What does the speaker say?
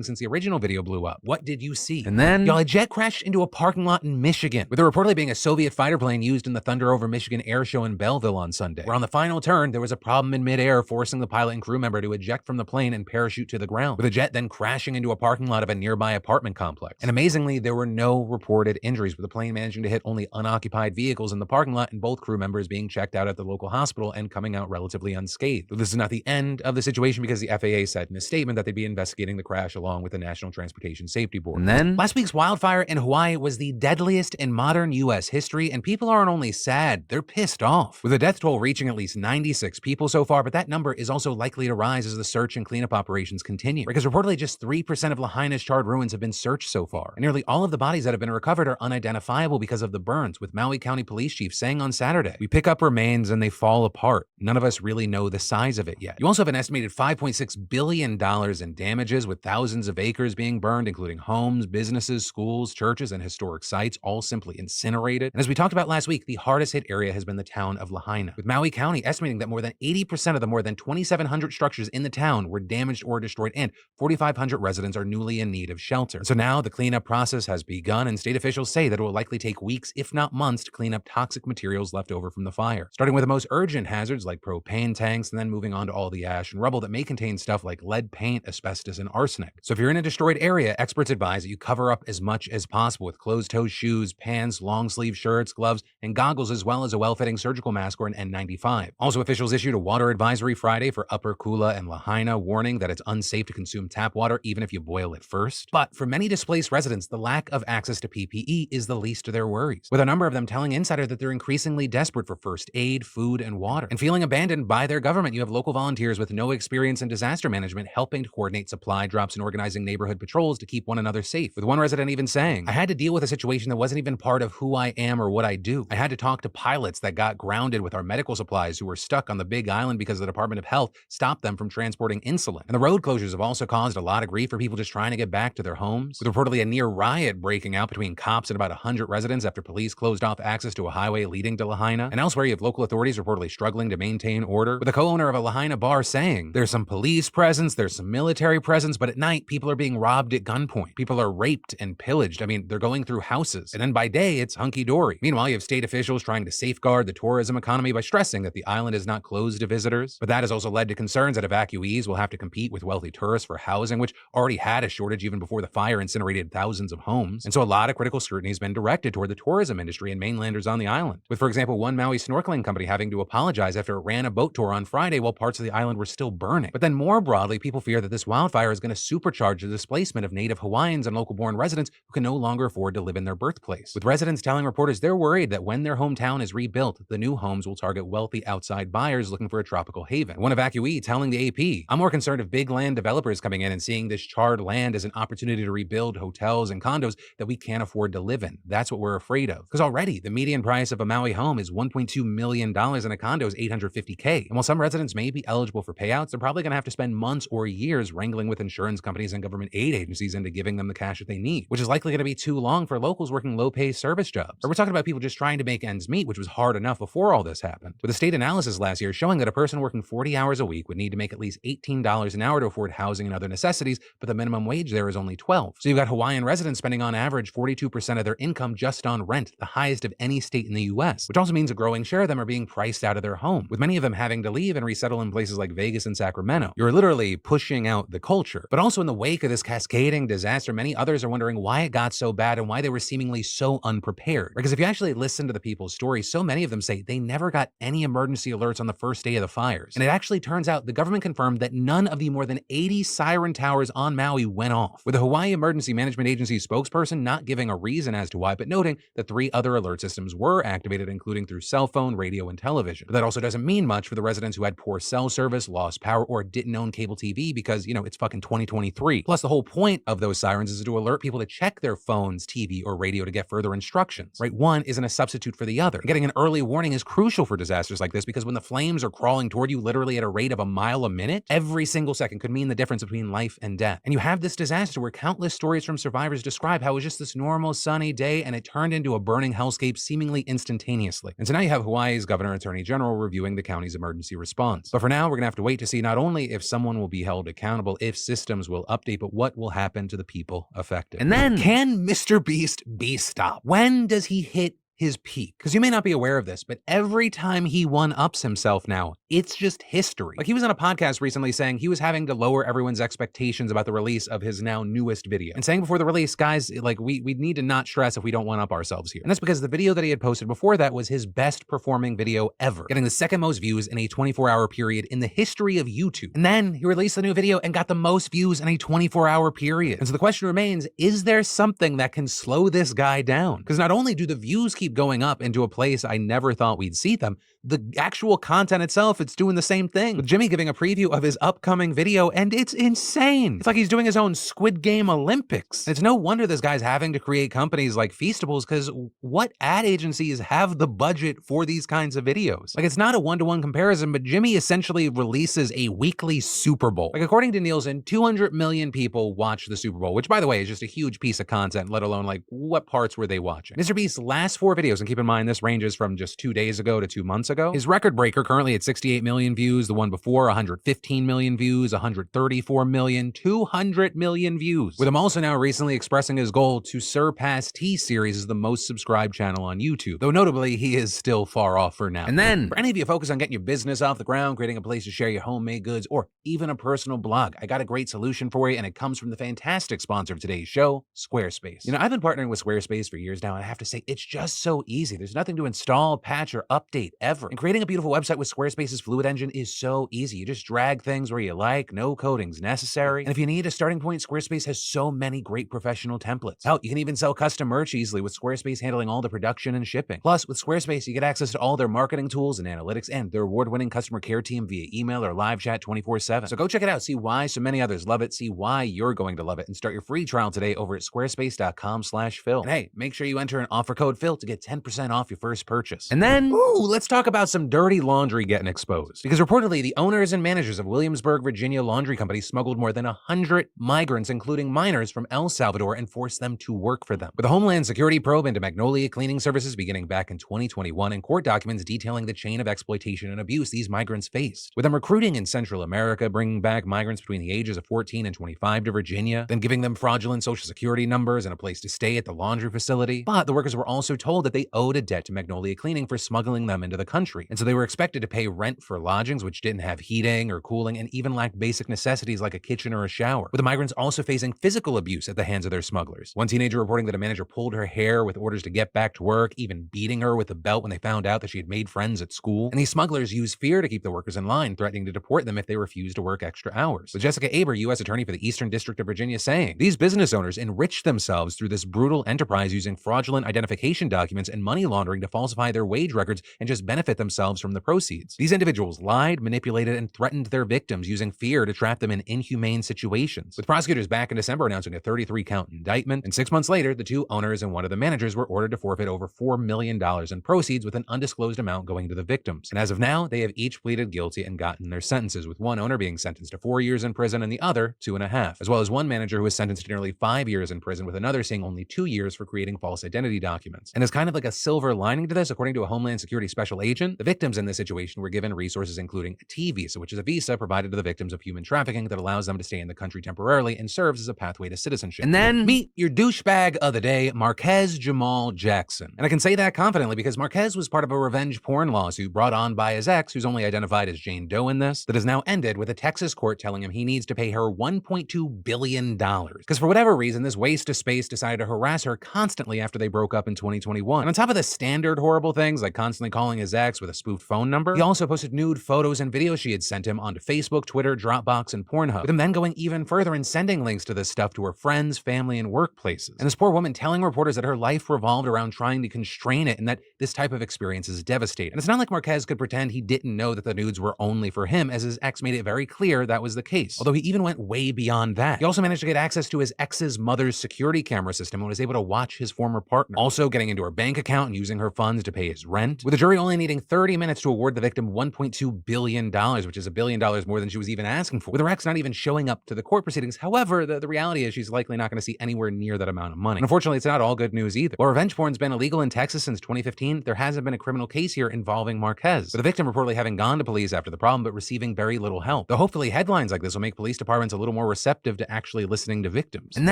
since the original video blew up. What did you see? And then, y'all, a jet crashed into a parking lot in Michigan, with it reportedly being a Soviet fighter plane used in the Thunder over Michigan air show in Belleville on Sunday, where on the final turn, there was a problem in midair, forcing the pilot and crew member to eject from the plane and parachute to the ground, with the jet then crashing into a parking lot of a nearby apartment complex. And amazingly, there were no reported injuries, with the plane managing to hit only unoccupied vehicles in the parking lot and both crew members being checked out at the local hospital and coming out relatively unscathed. But this is not the end of the situation, because the FAA said in a statement that they'd be investigating the crash along with the National Transportation Safety Board. And then, last week's wildfire in Hawaii was the deadliest in modern U.S. history, and people aren't only sad, they're pissed off, with the death toll reaching at least 96 people so far, but that number is also likely to rise as the search and cleanup operations continue, because reportedly just 3% of Lahaina's charred ruins have been searched so far, and nearly all of the bodies that have been recovered are unidentifiable because of the burns, with Maui County Police Chief saying on Saturday, "We pick up remains and they fall apart. None of us really know the size of it yet." You also have an estimated $5.6 billion in damages, with thousands of acres being burned, including homes, businesses, schools, churches, and historic sites, all simply incinerated. And as we talked about last week, the hardest hit area has been the town of Lahaina, with Maui County estimating that more than 80% of the more than 2,700 structures in the town were damaged or destroyed, and 4,500 residents are newly in need of shelter. And so now the cleanup process has begun, and state officials say that it will likely take weeks, if not months, to clean up toxic materials left over from the fire, starting with the most urgent hazards like propane tanks, and then moving on to all the ash and rubble that may contain stuff like lead paint, asbestos, and arsenic. So if you're in a destroyed area, experts advise that you cover up as much as possible with closed-toe shoes, pants, long-sleeve shirts, gloves, and goggles, as well as a well-fitting surgical mask or an N95. Also, officials issued a water advisory Friday for Upper Kula and Lahaina, warning that it's unsafe to consume tap water even if you boil it first. But for many displaced residents, the lack of access to PPE is the least of their worries, with a number of them telling Insider that they're increasingly desperate for first aid, food, and water, and feeling abandoned by their government. You have local volunteers with no experience in disaster management helping to coordinate supply drops and organizing neighborhood patrols to keep one another safe, with one resident even saying, "I had to deal with a situation that wasn't even part of who I am or what I do. I had to talk to pilots that got grounded with our medical supplies who were stuck on the Big Island because the Department of Health stopped them from transporting insulin." And the road closures have also caused a lot of grief for people just trying to get back to their homes, with reportedly a near riot breaking out between cops and about 100 residents after police closed off access to a highway leading to Lahaina. And elsewhere, you have local authorities reportedly struggling to maintain order, with a co-owner of a Lahaina bar saying, "There's some police presence, there's some military presence, but at night, people are being robbed at gunpoint. People are raped and pillaged. I mean, they're going through houses. And then by day, it's hunky-dory." Meanwhile, you have state officials trying to safeguard the tourism economy by stressing that the island is not closed to visitors. But that has also led to concerns that evacuees will have to compete with wealthy tourists for housing, which already had a shortage even before the fire incinerated thousands of homes. And so a lot of critical scrutiny has been directed toward the tourism industry and mainlanders on the island, with, for example, one Maui snorkeling company having to apologize after it ran a boat tour on Friday while parts of the island were still burning. But then more broadly, people fear that this wildfire is going to supercharge the displacement of native Hawaiians and local-born residents who can no longer afford to live in their birthplace, with residents telling reporters they're worried that when their hometown is rebuilt, the new homes will target wealthy outside buyers looking for a tropical haven. One evacuee telling the AP, "I'm more concerned of big land developers coming in and seeing this charred land as an opportunity to rebuild hotels and condos that we can't afford to live in. That's what we're afraid of." Because already, the median price of a Maui home is $1.2 million and a condo is $850K. And while some residents may be eligible for payouts, they're probably going to have to spend months or years wrangling with insurance companies and government aid agencies into giving them the cash that they need, which is likely going to be too long for locals working low-pay service jobs. Or we're talking about people just trying to make ends meet, which was hard enough before all this happened, with a state analysis last year showing that a person working 40 hours a week would need to make at least $18 an hour to afford housing and other necessities, but the minimum wage there is only $12. So you've got Hawaiian residents spending on average 42% of their income just on rent, the highest of any state in the US, which also means a growing share of them are being priced out of their home, with many of them having to leave and resettle in places like Vegas and Sacramento. You're literally pushing out the culture. But also in the wake of this cascading disaster, many others are wondering why it got so bad and why they were seemingly so unprepared. Because if you actually listen to the people's stories, so many of them say they never got any emergency alerts on the first day of the fires. And it actually turns out the government confirmed that none of the more than 80 siren towers on Maui went off, with the Hawaii Emergency Management Agency spokesperson not giving a reason as to why, but noting that 3 other alert systems were activated, including through cell phone, radio, and television. But that also doesn't mean much for the residents who had poor cell service, lost power, or didn't own cable TV because, it's fucking 2023. Plus, the whole point of those sirens is to alert people to check their phones, TV, or radio to get further instructions, right? One isn't a substitute for the other. And getting an early warning is crucial for disasters like this because when the flames are crawling toward you literally at a rate of a mile a minute, every single second could mean the difference between life and death. And you have this disaster where countless stories from survivors describe how it was just this normal sunny day and it turned into a burning hellscape seemingly instantaneously. And so now you have Hawaii's Governor Attorney General reviewing the county's emergency response. But for now, we're gonna have to wait to see not only if someone will be held accountable, if systems will little update, but what will happen to the people affected? And then, can Mr. Beast be stopped? When does he hit his peak? Because you may not be aware of this, but every time he one-ups himself now, it's just history. Like, he was on a podcast recently saying he was having to lower everyone's expectations about the release of his now newest video. And saying before the release, guys, like, we need to not stress if we don't one-up ourselves here. And that's because the video that he had posted before that was his best performing video ever, getting the second most views in a 24-hour period in the history of YouTube. And then he released the new video and got the most views in a 24-hour period. And so the question remains, is there something that can slow this guy down? Because not only do the views keep going up into a place I never thought we'd see them, the actual content itself, it's doing the same thing. With Jimmy giving a preview of his upcoming video, and it's insane. It's like he's doing his own Squid Game Olympics. It's no wonder this guy's having to create companies like Feastables, because what ad agencies have the budget for these kinds of videos? Like, it's not a one-to-one comparison, but Jimmy essentially releases a weekly Super Bowl. Like, according to Nielsen, 200 million people watch the Super Bowl, which, by the way, is just a huge piece of content, let alone, like, what parts were they watching? Mr. Beast's last 4 videos, and keep in mind, this ranges from just 2 days ago to 2 months ago. His record breaker currently at 68 million views, the one before 115 million views, 134 million, 200 million views. With him also now recently expressing his goal to surpass T-Series as the most subscribed channel on YouTube, though notably he is still far off for now. And then, for any of you focused on getting your business off the ground, creating a place to share your homemade goods, or even a personal blog, I got a great solution for you, and it comes from the fantastic sponsor of today's show, Squarespace. You know, I've been partnering with Squarespace for years now, and I have to say, it's just so easy. There's nothing to install, patch, or update ever. And creating a beautiful website with Squarespace's Fluid Engine is so easy. You just drag things where you like, no coding's necessary. And if you need a starting point, Squarespace has so many great professional templates. Hell, you can even sell custom merch easily with Squarespace handling all the production and shipping. Plus, with Squarespace, you get access to all their marketing tools and analytics and their award-winning customer care team via email or live chat 24/7. So go check it out, see why so many others love it, see why you're going to love it, and start your free trial today over at squarespace.com/Phil. And hey, make sure you enter an offer code Phil to get 10% off your first purchase. And then, let's talk about some dirty laundry getting exposed. Because reportedly, the owners and managers of Williamsburg, Virginia laundry company smuggled more than 100 migrants, including minors, from El Salvador and forced them to work for them. With a Homeland Security probe into Magnolia Cleaning Services beginning back in 2021 and court documents detailing the chain of exploitation and abuse these migrants faced. With them recruiting in Central America, bringing back migrants between the ages of 14 and 25 to Virginia, then giving them fraudulent social security numbers and a place to stay at the laundry facility. But the workers were also told that they owed a debt to Magnolia Cleaning for smuggling them into the country. And so they were expected to pay rent for lodgings which didn't have heating or cooling and even lacked basic necessities like a kitchen or a shower. With the migrants also facing physical abuse at the hands of their smugglers. One teenager reporting that a manager pulled her hair with orders to get back to work, even beating her with a belt when they found out that she had made friends at school. And these smugglers used fear to keep the workers in line, threatening to deport them if they refused to work extra hours. With Jessica Aber, U.S. Attorney for the Eastern District of Virginia, saying, these business owners enriched themselves through this brutal enterprise using fraudulent identification documents and money laundering to falsify their wage records and just benefit themselves from the proceeds. These individuals lied, manipulated, and threatened their victims using fear to trap them in inhumane situations. With prosecutors back in December announcing a 33-count indictment, and 6 months later, the 2 owners and one of the managers were ordered to forfeit over $4 million in proceeds, with an undisclosed amount going to the victims. And as of now, they have each pleaded guilty and gotten their sentences, with one owner being sentenced to 4 years in prison and the other 2.5, as well as one manager who was sentenced to nearly 5 years in prison, with another seeing only 2 years for creating false identity documents. And as kind of like a silver lining to this, according to a Homeland Security special agent, the victims in this situation were given resources including a T visa, which is a visa provided to the victims of human trafficking that allows them to stay in the country temporarily and serves as a pathway to citizenship. And then meet your douchebag of the day, Marquez Jamal Jackson. And I can say that confidently because Marquez was part of a revenge porn lawsuit brought on by his ex, who's only identified as Jane Doe in this, that has now ended with a Texas court telling him he needs to pay her $1.2 billion. Because for whatever reason, this waste of space decided to harass her constantly after they broke up in 2021. And on top of the standard horrible things like constantly calling his ex with a spoofed phone number, he also posted nude photos and videos she had sent him onto Facebook, Twitter, Dropbox, and Pornhub, with him then going even further and sending links to this stuff to her friends, family, and workplaces. And this poor woman telling reporters that her life revolved around trying to constrain it and that this type of experience is devastating. And it's not like Marquez could pretend he didn't know that the nudes were only for him, as his ex made it very clear that was the case. Although he even went way beyond that. He also managed to get access to his ex's mother's security camera system and was able to watch his former partner, also getting into her bank account and using her funds to pay his rent, with the jury only needing 30 minutes to award the victim $1.2 $1.2 billion, which is $1 billion more than she was even asking for, with her ex not even showing up to the court proceedings. However, the reality is she's likely not going to see anywhere near that amount of money. And unfortunately, it's not all good news either. While revenge porn's been illegal in Texas since 2015, there hasn't been a criminal case here involving Marquez, with the victim reportedly having gone to police after the problem but receiving very little help. Though hopefully headlines like this will make police departments a little more receptive to actually listening to victims. And